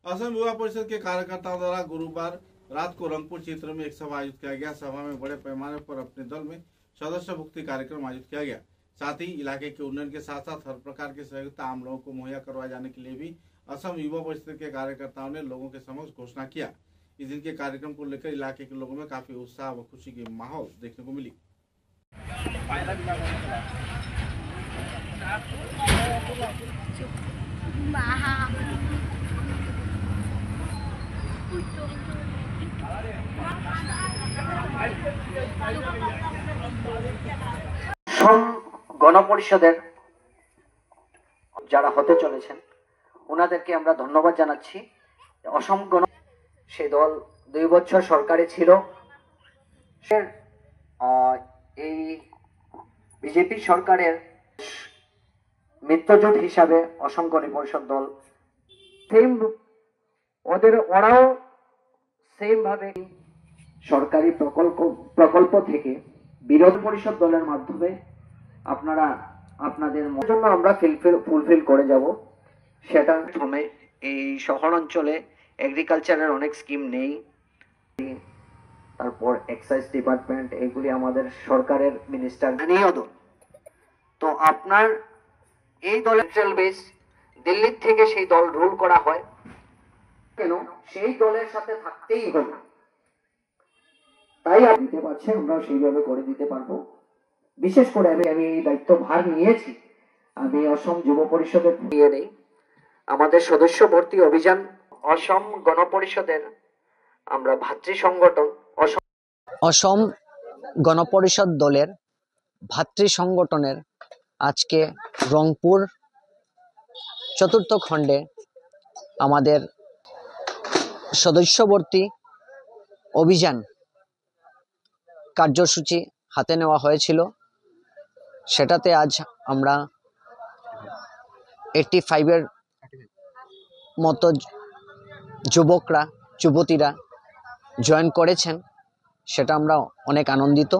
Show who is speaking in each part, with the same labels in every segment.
Speaker 1: असम युवा परिषद के कार्यकर्ताओं द्वारा गुरुवार रात को रंगपुर क्षेत्र में एक सभा आयोजित किया गया। सभा में बड़े पैमाने पर अपने दल में सदस्य मुक्ति कार्यक्रम आयोजित किया गया। साथ ही इलाके के उन्नयन के साथ साथ हर प्रकार की सहयोगिता आम लोगों को मुहैया करवाए जाने के लिए भी असम युवा परिषद के कार्यकर्ताओं ने लोगों के समक्ष घोषणा किया। इस दिन के कार्यक्रम को लेकर इलाके के लोगों में काफी उत्साह व खुशी की माहौल देखने को मिली।
Speaker 2: গণপরিষদের যারা হতে চলেছেন ওনাদেরকে আমরা ধন্যবাদ জানাচ্ছি। অসম গণ সেই দল 2 বছর সরকারে ছিল। এই বিজেপি সরকারের মিত্রজোট হিসাবে অসম গণ পরিষদ দল ওরাও সেম ভাবে সরকারি প্রকল্প থেকে বিরোধী পরিষদ দলের মাধ্যমে আপনারা আপনাদের জন্য আমরা ফুলফিল করে যাব। সেটা প্রথমে এই শহর অঞ্চলে এগ্রিকালচারের অনেক স্কিম নেই, তারপর এক্সাইজ ডিপার্টমেন্ট, এগুলি আমাদের সরকারের মিনিস্টার নিয়ে দল। তো আপনার এই দলের সেন্ট্রাল বেস দিল্লি থেকে সেই দল রুল করা হয়, কেন সেই দলের সাথে থাকতেই হবে। তাই আপনি দিতে পারছেন, আমরা সেইভাবে করে দিতে পারবো। বিশেষ করে আমি এই দায়িত্ব ভার নিয়েছি, আমি অসম যুব পরিষদের নিয়ে নেই। আমাদের সদস্য ভর্তি অভিযান অসম গণ পরিষদের আমরা ভাতৃ সংগঠন অসম গণপরিষদ দলের ভাতৃ সংগঠনের আজকে রংপুর 4র্থ খণ্ডে আমাদের সদস্যভর্তি অভিযান কার্যসূচি হাতে নেওয়া হয়েছিল। সেটাতে আজ আমরা 85-এর মতো যুবতীরা জয়েন করেছেন, সেটা আমরা অনেক আনন্দিত।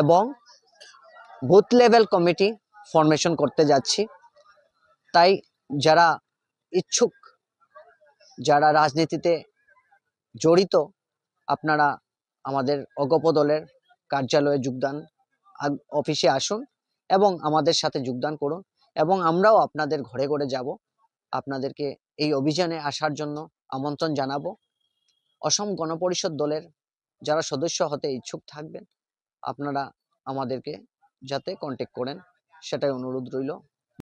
Speaker 2: এবং বুথ লেভেল কমিটি ফরমেশন করতে যাচ্ছি। তাই যারা ইচ্ছুক, যারা রাজনীতিতে জড়িত, আপনারা আমাদের অগপ দলের কার্যালয়ে অফিসে আসুন এবং আমাদের সাথে যোগদান করুন, এবং আমরাও আপনাদের ঘরে ঘরে যাব, আপনাদেরকে এই অভিযানে আসার জন্য আমন্ত্রণ জানাবো। অসম গণপরিষদ দলের যারা সদস্য হতে ইচ্ছুক থাকবেন আপনারা আমাদেরকে যাতে কন্ট্যাক্ট করেন, সেটাই অনুরোধ রইল।